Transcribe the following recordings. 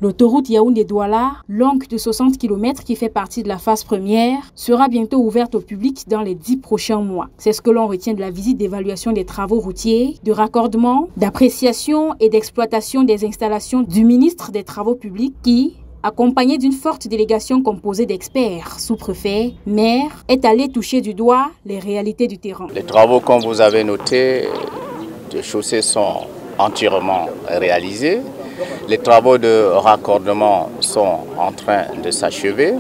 L'autoroute Yaoundé-Douala, longue de 60 km qui fait partie de la phase première, sera bientôt ouverte au public dans les 10 prochains mois. C'est ce que l'on retient de la visite d'évaluation des travaux routiers, de raccordement, d'appréciation et d'exploitation des installations du ministre des Travaux publics qui, accompagné d'une forte délégation composée d'experts, sous-préfets, maires, est allé toucher du doigt les réalités du terrain. Les travaux, comme vous avez noté, de chaussées sont entièrement réalisés. Les travaux de raccordement sont en train de s'achever.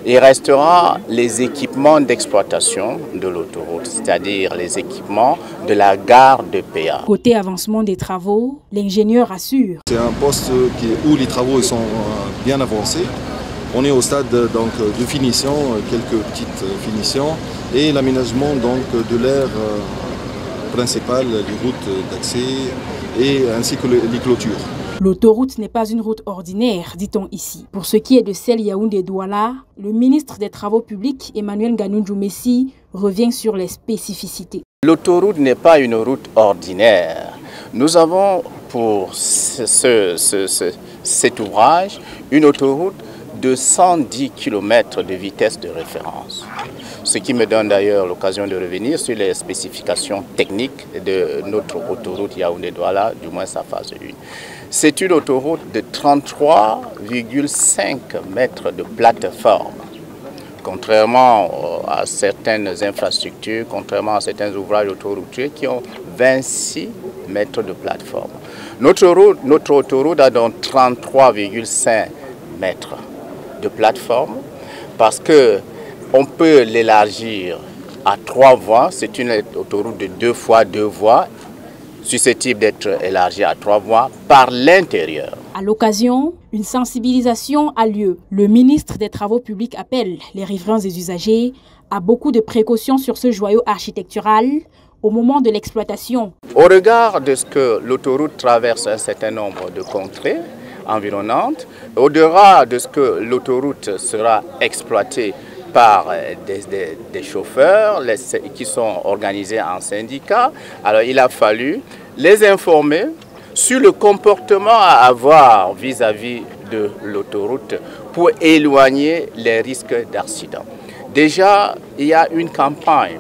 Il restera les équipements d'exploitation de l'autoroute, c'est-à-dire les équipements de la gare de PA. Côté avancement des travaux, l'ingénieur assure. C'est un poste où les travaux sont bien avancés. On est au stade donc, de finition, quelques petites finitions, et l'aménagement de l'aire principale, les routes d'accès et ainsi que les clôtures. L'autoroute n'est pas une route ordinaire, dit-on ici. Pour ce qui est de celle Yaoundé-Douala, le ministre des Travaux publics, Emmanuel Nganou-Djoumessi, revient sur les spécificités. L'autoroute n'est pas une route ordinaire. Nous avons pour cet ouvrage une autoroute de 110 km de vitesse de référence. Ce qui me donne d'ailleurs l'occasion de revenir sur les spécifications techniques de notre autoroute Yaoundé-Douala, du moins sa phase 1. C'est une autoroute de 33,5 mètres de plateforme. Contrairement à certaines infrastructures, contrairement à certains ouvrages autoroutiers qui ont 26 mètres de plateforme. Notre autoroute a donc 33,5 mètres de plateforme parce qu'on peut l'élargir à 3 voies. C'est une autoroute de 2 fois 2 voies, susceptible d'être élargie à 3 voies par l'intérieur. À l'occasion, une sensibilisation a lieu. Le ministre des Travaux publics appelle les riverains et usagers à beaucoup de précautions sur ce joyau architectural au moment de l'exploitation. Au regard de ce que l'autoroute traverse un certain nombre de contrées environnantes, au-delà de ce que l'autoroute sera exploitée par des chauffeurs qui sont organisés en syndicats, alors il a fallu les informer sur le comportement à avoir vis-à-vis de l'autoroute pour éloigner les risques d'accident. Déjà, il y a une campagne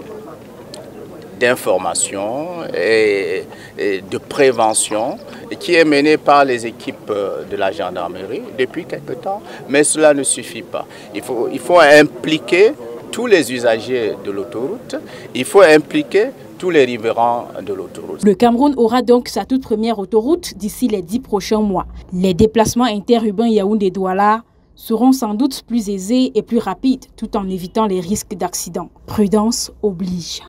d'information et de prévention qui est menée par les équipes de la gendarmerie depuis quelque temps, mais cela ne suffit pas. Il faut impliquer tous les usagers de l'autoroute, il faut impliquer tous les riverains de l'autoroute. Le Cameroun aura donc sa toute première autoroute d'ici les 10 prochains mois. Les déplacements interurbains Yaoundé-Douala seront sans doute plus aisés et plus rapides, tout en évitant les risques d'accident. Prudence oblige.